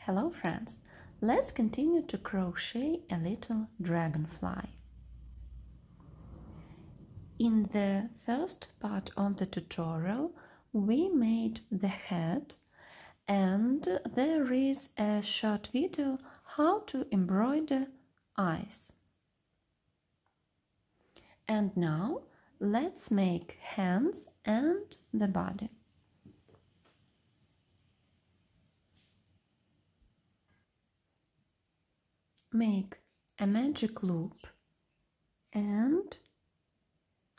Hello friends, let's continue to crochet a little dragonfly. In the first part of the tutorial we made the head and there is a short video how to embroider eyes. And now let's make hands and the body. Make a magic loop and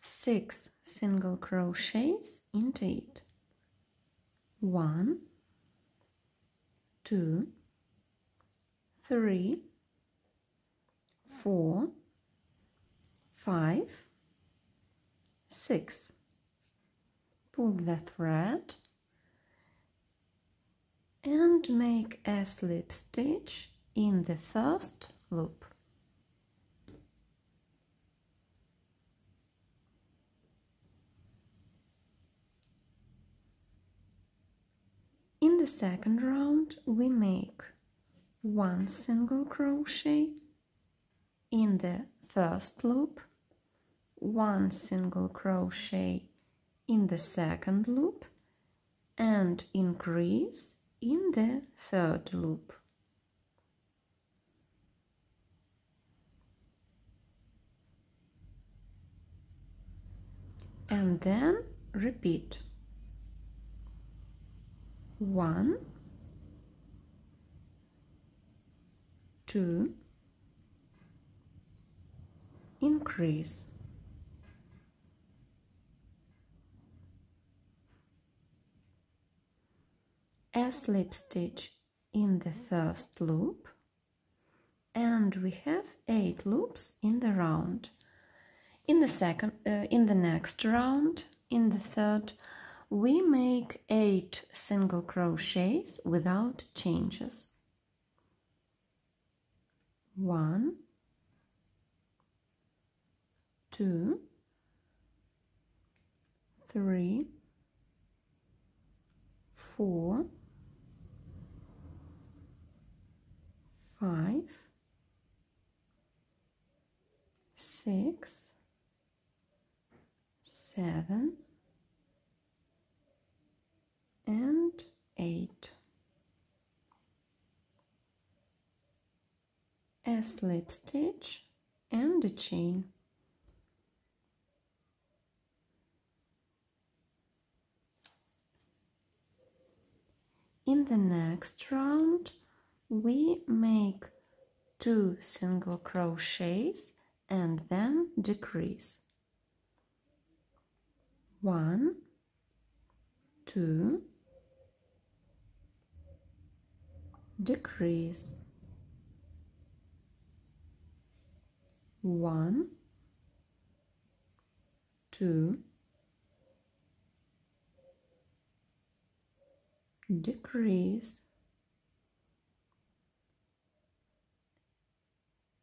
6 single crochets into it. 1, 2, 3, 4, 5, 6. Pull the thread and make a slip stitch in the first loop. In the second round we make 1 single crochet in the first loop, 1 single crochet in the second loop and increase in the third loop. And then repeat 1, 2, increase, a slip stitch in the first loop, and we have 8 loops in the round. In the next round, in the third, we make 8 single crochets without changes. 1, 2, 3, 4, 5, 6, 7 and 8. A slip stitch and a chain. In the next round we make 2 single crochets and then decrease. 1, 2, decrease, 1, 2, decrease,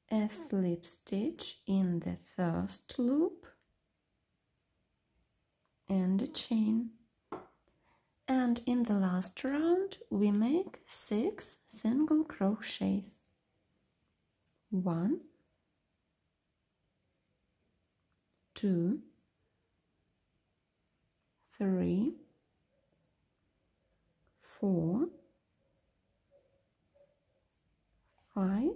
a slip stitch in the first loop and a chain. And in the last round we make 6 single crochets. 1, 2, 3, 4, 5,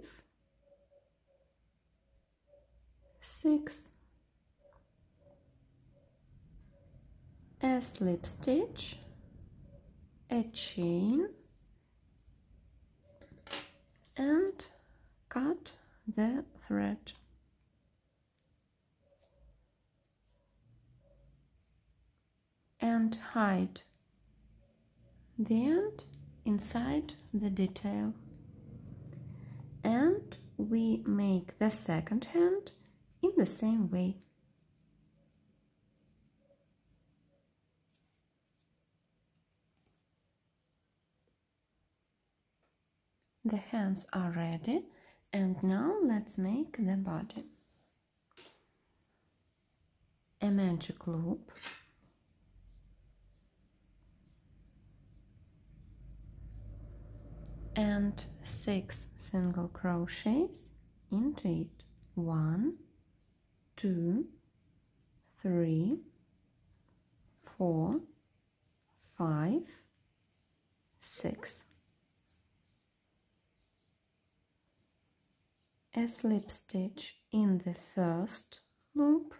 6. A slip stitch, a chain and cut the thread. And hide the end inside the detail. And we make the second hand in the same way. The hands are ready, and now let's make the body. A magic loop, and 6 single crochets into it. 1, 2, 3, 4, 5, 6. A slip stitch in the first loop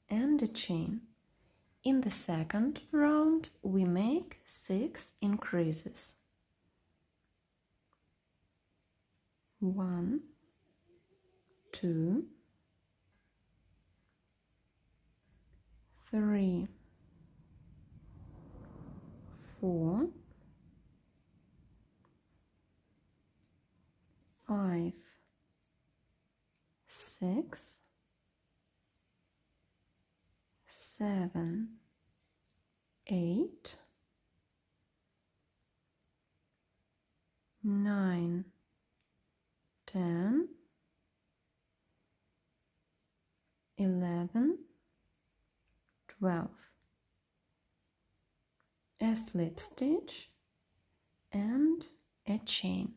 and a chain. In the second round we make 6 increases. 1, 2, 3, 4, 5, 6, 7, 8, 9, 10, 11, 12. A slip stitch and a chain.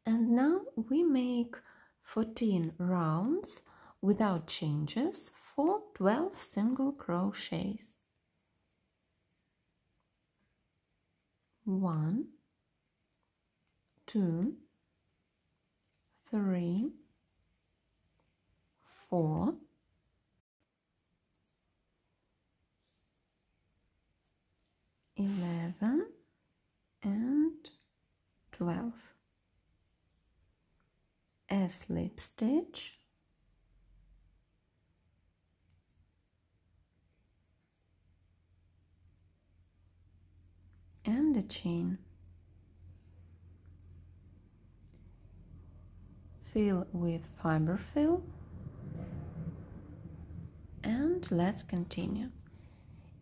And now we make 14 rounds without changes for 12 single crochets. 1, 2, 3, 4, 11 and 12. A slip stitch and a chain. Fill with fiber fill and let's continue.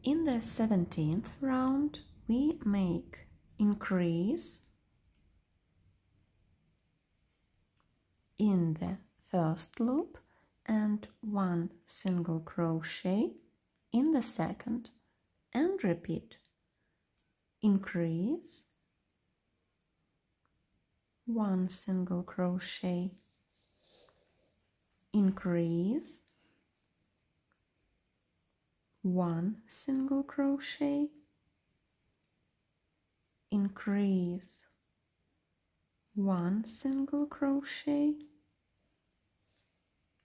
In the 17th round we make increase in the first loop and 1 single crochet in the second and repeat. Increase, 1 single crochet, increase, 1 single crochet, increase, 1 single crochet,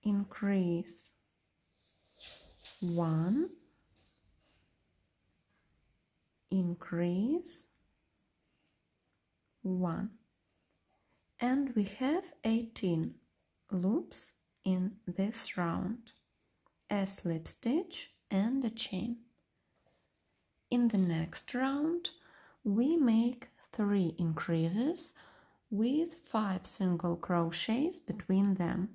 increase, 1, increase, 1. And we have 18 loops in this round. A slip stitch and a chain. In the next round we make 3 increases with 5 single crochets between them.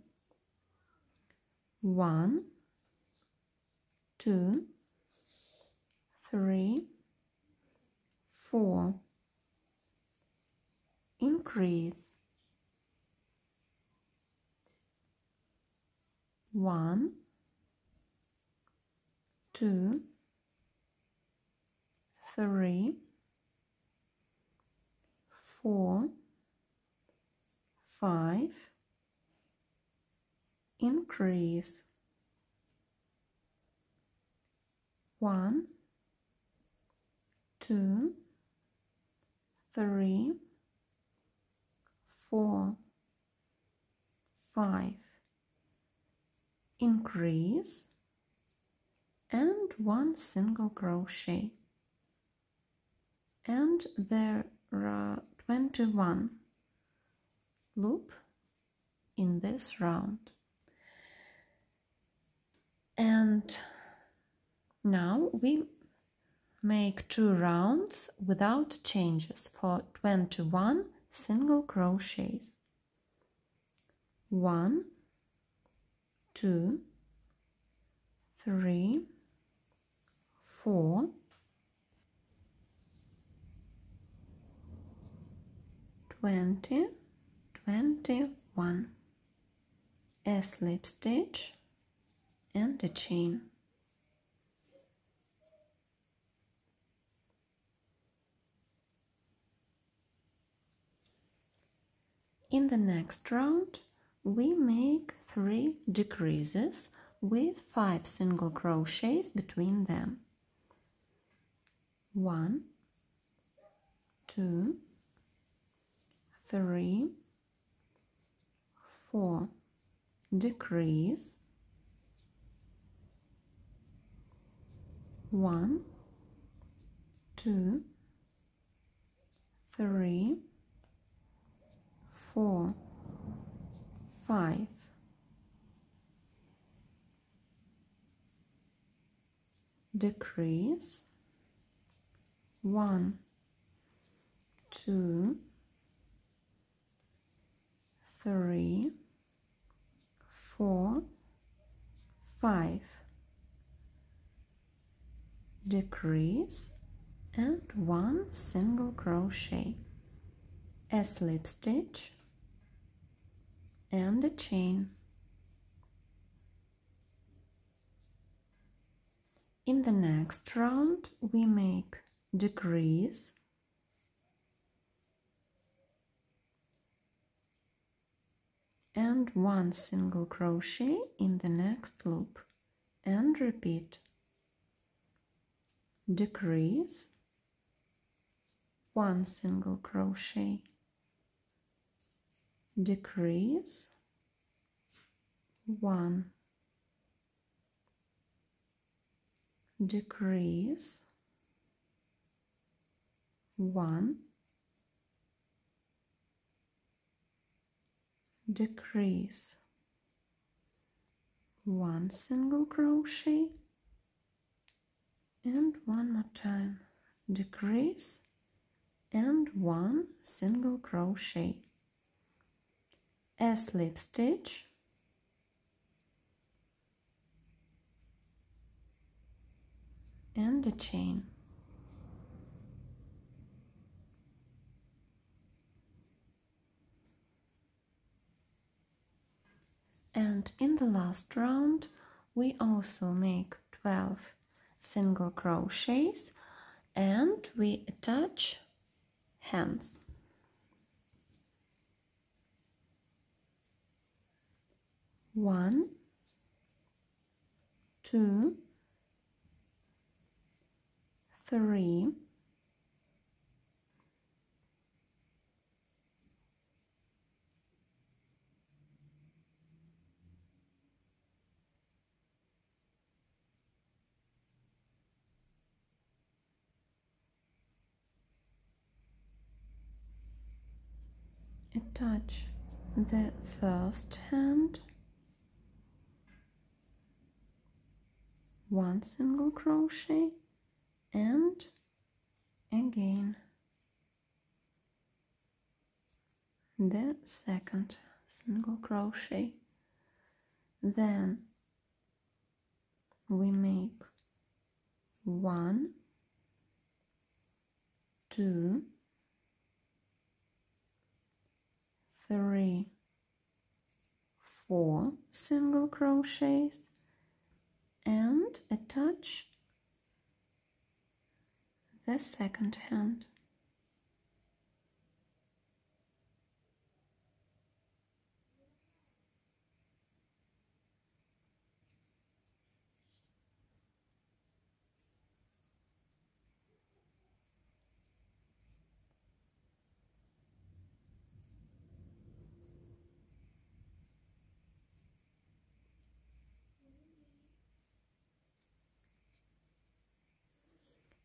1, 2, 3, 4. Increase, 1, 2, 3, 4, 5, increase, 1, 2, 3, 4, 5, increase, and 1 single crochet. And there are 21 loop in this round. And now we make 2 rounds without changes for 21 single crochets. 1, 2, 3, 4, 20, 21. A slip stitch and a chain. In the next round, we make 3 decreases with 5 single crochets between them. 1, 2, 3, 4, decrease, 1, 2, 3, 4, 5, decrease, 1, 2, 3, 4, 5, decrease, and 1 single crochet, a slip stitch and a chain. In the next round, we make decrease, and 1 single crochet in the next loop, and repeat. Decrease, 1 single crochet, decrease, 1, decrease, 1, decrease, 1 single crochet, and one more time, decrease, and 1 single crochet, a slip stitch, and a chain. And in the last round, we also make 12 single crochets and we attach hands. 1, 2, 3, 4, attach the first hand, 1 single crochet, and again the second single crochet. Then we make 1, 2, 3, 4 single crochets and attach the second hand.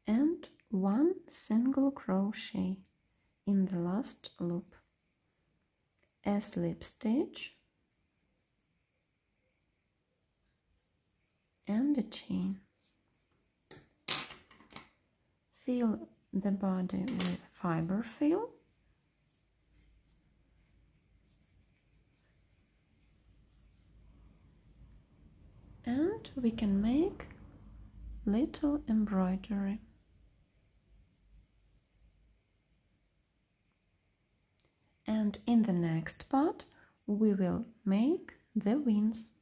And 1 single crochet in the last loop, a slip stitch and a chain. Fill the body with fiber fill and we can make little embroidery. And in the next part we will make the wings.